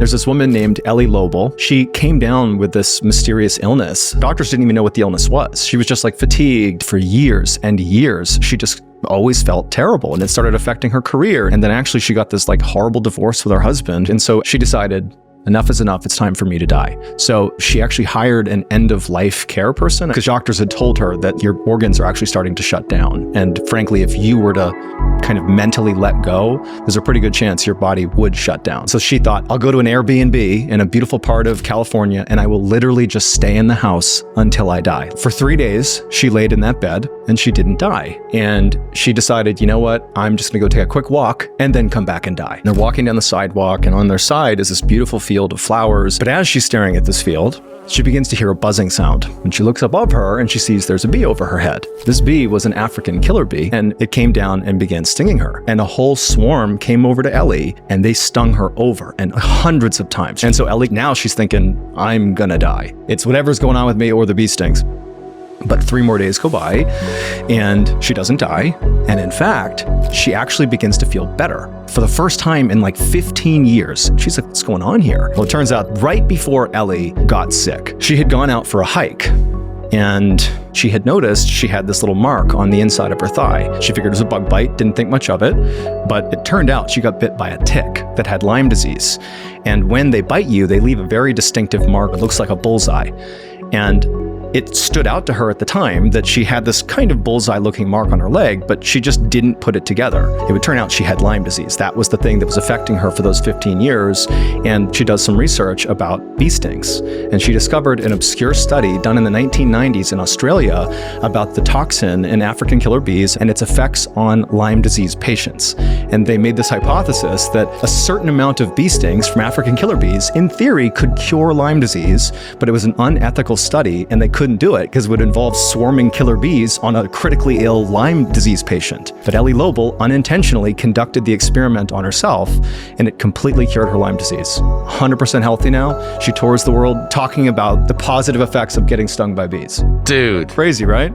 There's this woman named Ellie Lobel. She came down with this mysterious illness. Doctors didn't even know what the illness was. She was just like fatigued for years and years. She just always felt terrible, and it started affecting her career. And then actually she got this like horrible divorce with her husband. And so she decided, enough is enough, it's time for me to die. So she actually hired an end-of-life care person because doctors had told her that your organs are actually starting to shut down. And frankly, if you were to kind of mentally let go, there's a pretty good chance your body would shut down. So she thought, I'll go to an Airbnb in a beautiful part of California, and I will literally just stay in the house until I die. For 3 days, she laid in that bed and she didn't die. And she decided, you know what, I'm just gonna go take a quick walk and then come back and die. And they're walking down the sidewalk, and on their side is this beautiful field of flowers. But as she's staring at this field, she begins to hear a buzzing sound, and she looks above her and she sees there's a bee over her head. This bee was an African killer bee, and it came down and began stinging her. And a whole swarm came over to Ellie, and they stung her over, and hundreds of times. And so Ellie, now she's thinking, I'm gonna die. It's whatever's going on with me or the bee stings. But 3 more days go by, and she doesn't die. And in fact, she actually begins to feel better for the first time in like 15 years. She's like, what's going on here? Well, it turns out right before Ellie got sick, she had gone out for a hike, and she had noticed she had this little mark on the inside of her thigh. She figured it was a bug bite, didn't think much of it, but it turned out she got bit by a tick that had Lyme disease. And when they bite you, they leave a very distinctive mark. It looks like a bullseye. And it stood out to her at the time that she had this kind of bullseye-looking mark on her leg, but she just didn't put it together. It would turn out she had Lyme disease. That was the thing that was affecting her for those 15 years, and she does some research about bee stings. And she discovered an obscure study done in the 1990s in Australia about the toxin in African killer bees and its effects on Lyme disease patients. And they made this hypothesis that a certain amount of bee stings from African killer bees, in theory, could cure Lyme disease, but it was an unethical study, and they couldn't do it because it would involve swarming killer bees on a critically ill Lyme disease patient. But Ellie Lobel unintentionally conducted the experiment on herself, and it completely cured her Lyme disease. 100% healthy now. She tours the world talking about the positive effects of getting stung by bees. Dude. Crazy, right?